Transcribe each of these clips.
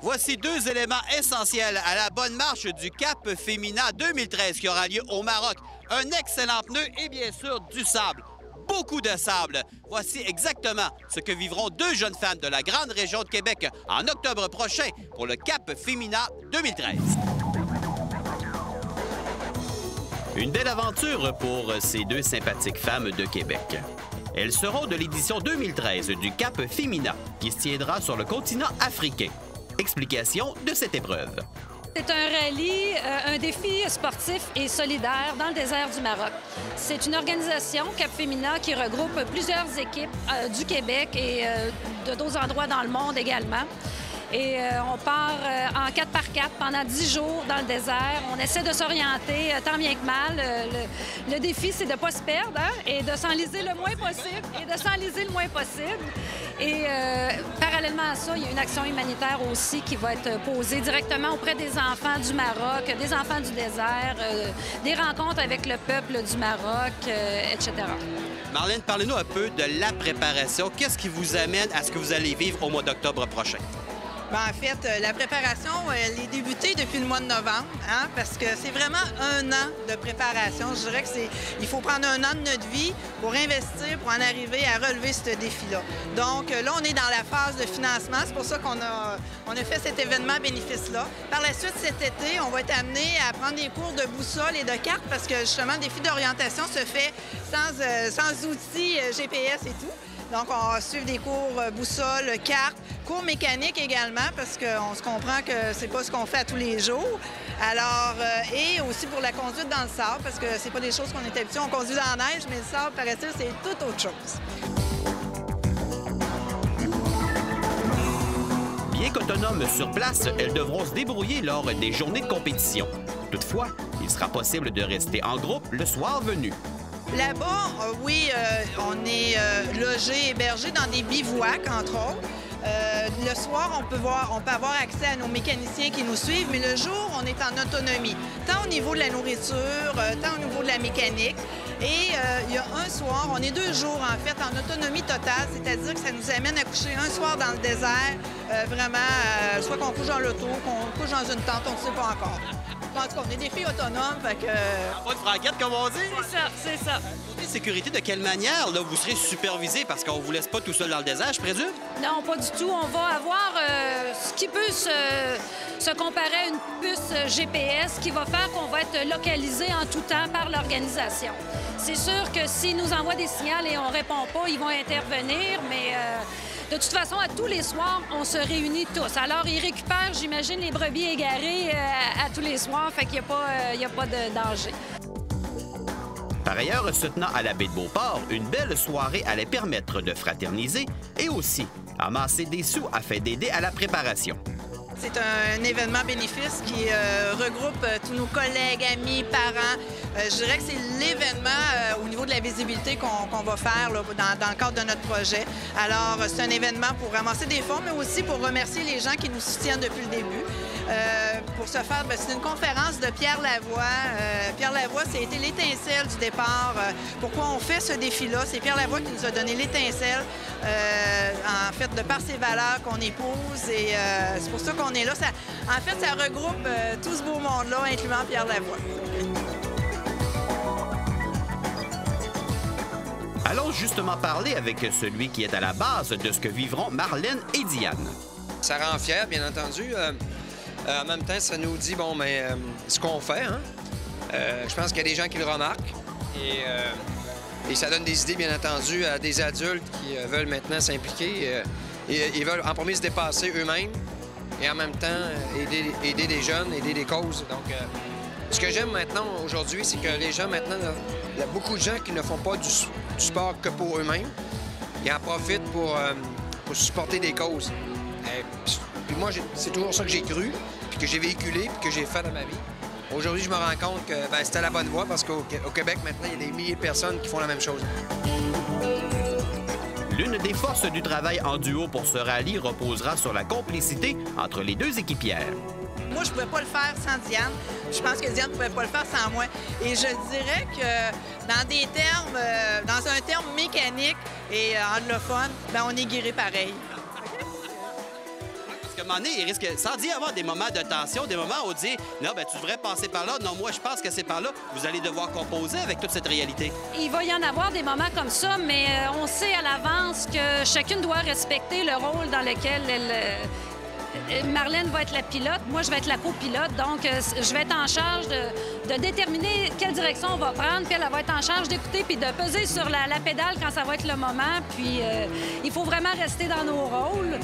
Voici deux éléments essentiels à la bonne marche du Cap Femina 2013 qui aura lieu au Maroc. Un excellent pneu et bien sûr du sable. Beaucoup de sable. Voici exactement ce que vivront deux jeunes femmes de la grande région de Québec en octobre prochain pour le Cap Femina 2013. Une belle aventure pour ces deux sympathiques femmes de Québec. Elles seront de l'édition 2013 du Cap Femina qui se tiendra sur le continent africain. Explication de cette épreuve. C'est un rallye, un défi sportif et solidaire dans le désert du Maroc. C'est une organisation, Cap Femina, qui regroupe plusieurs équipes du Québec et de d'autres endroits dans le monde également. Et on part en 4x4 pendant 10 jours dans le désert. On essaie de s'orienter tant bien que mal. Le défi, c'est de ne pas se perdre et de s'enliser le moins possible. Et parallèlement à ça, il y a une action humanitaire aussi qui va être posée directement auprès des enfants du Maroc, des enfants du désert, des rencontres avec le peuple du Maroc, etc. Marlène, parlez-nous un peu de la préparation. Qu'est-ce qui vous amène à ce que vous allez vivre au mois d'octobre prochain? Bien, en fait, la préparation, elle est débutée depuis le mois de novembre, parce que c'est vraiment un an de préparation. Je dirais qu'il faut prendre un an de notre vie pour investir, pour en arriver à relever ce défi-là. Donc là, on est dans la phase de financement. C'est pour ça qu'on a fait cet événement bénéfice-là. Par la suite, cet été, on va être amené à prendre des cours de boussole et de cartes parce que justement, le défi d'orientation se fait sans outils GPS et tout. Donc, on va suivre des cours boussole, cartes, cours mécaniques également, parce qu'on se comprend que c'est pas ce qu'on fait à tous les jours. Alors, et aussi pour la conduite dans le sable, parce que c'est pas des choses qu'on est habitué. On conduit dans la neige, mais le sable, paraît-il, c'est tout autre chose. Bien qu'autonomes sur place, elles devront se débrouiller lors des journées de compétition. Toutefois, il sera possible de rester en groupe le soir venu. Là-bas, oui, on est logé, hébergé dans des bivouacs, entre autres. Le soir, on peut avoir accès à nos mécaniciens qui nous suivent, mais le jour, on est en autonomie, tant au niveau de la nourriture, tant au niveau de la mécanique. Et il y a un soir, on est 2 jours, en fait, en autonomie totale, c'est-à-dire que ça nous amène à coucher un soir dans le désert, vraiment, soit qu'on couche dans l'auto, qu'on couche dans une tente, on ne sait pas encore. En tout cas, on est des filles autonomes, fait que... Pas de franquette, comme on dit. C'est ça. Côté sécurité, de quelle manière là, vous serez supervisé parce qu'on vous laisse pas tout seul dans le désert, je présume? Non, pas du tout. On va avoir ce qui peut se comparer à une puce GPS qui va faire qu'on va être localisé en tout temps par l'organisation. C'est sûr que s'ils nous envoient des signaux et on répond pas, ils vont intervenir, mais... De toute façon, à tous les soirs, on se réunit tous. Alors, ils récupèrent, j'imagine, les brebis égarées à tous les soirs, fait qu'il n'y a pas de danger. Par ailleurs, se tenant à la baie de Beauport, une belle soirée allait permettre de fraterniser et aussi amasser des sous afin d'aider à la préparation. C'est un événement bénéfice qui regroupe tous nos collègues, amis, parents. Je dirais que c'est l'événement au niveau de la visibilité qu'on va faire là, dans le cadre de notre projet. Alors, c'est un événement pour ramasser des fonds, mais aussi pour remercier les gens qui nous soutiennent depuis le début. Pour ce faire, c'est une conférence de Pierre Lavoie. Pierre Lavoie, ça a été l'étincelle du départ. Pourquoi on fait ce défi-là? C'est Pierre Lavoie qui nous a donné l'étincelle, en fait, de par ses valeurs qu'on épouse. Et c'est pour ça qu'on est là. En fait, ça regroupe tout ce beau monde-là, incluant Pierre Lavoie. Allons justement parler avec celui qui est à la base de ce que vivront Marlène et Diane. Ça rend fier, bien entendu. En même temps, ça nous dit, bon, mais ce qu'on fait, hein? Je pense qu'il y a des gens qui le remarquent. Et ça donne des idées, bien entendu, à des adultes qui veulent maintenant s'impliquer. Ils veulent en premier se dépasser eux-mêmes et en même temps aider des jeunes, aider des causes. Donc, ce que j'aime maintenant aujourd'hui, c'est que les gens maintenant, il y a beaucoup de gens qui ne font pas du sport que pour eux-mêmes. Ils en profitent pour supporter des causes. Puis moi, c'est toujours ça que j'ai cru, puis que j'ai véhiculé, puis que j'ai fait dans ma vie. Aujourd'hui, je me rends compte que c'était la bonne voie parce qu'au Québec, maintenant, il y a des milliers de personnes qui font la même chose. L'une des forces du travail en duo pour ce rallye reposera sur la complicité entre les deux équipières. Moi, je ne pouvais pas le faire sans Diane. Je pense que Diane ne pouvait pas le faire sans moi. Et je dirais que dans un terme mécanique et anglophone, on est guéri pareil. Parce que moment donné, il risque, sans dire avoir des moments de tension, des moments où on dit « Non, ben tu devrais passer par là. Non, moi, je pense que c'est par là. » Vous allez devoir composer avec toute cette réalité. Il va y en avoir des moments comme ça, mais on sait à l'avance que chacune doit respecter le rôle dans lequel Marlène va être la pilote, moi je vais être la copilote, donc je vais être en charge de déterminer quelle direction on va prendre, puis elle va être en charge d'écouter puis de peser sur la pédale quand ça va être le moment, puis il faut vraiment rester dans nos rôles.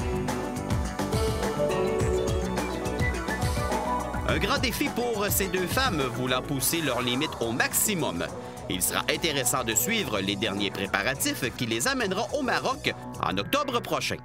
Un grand défi pour ces deux femmes voulant pousser leurs limites au maximum. Il sera intéressant de suivre les derniers préparatifs qui les amèneront au Maroc en octobre prochain.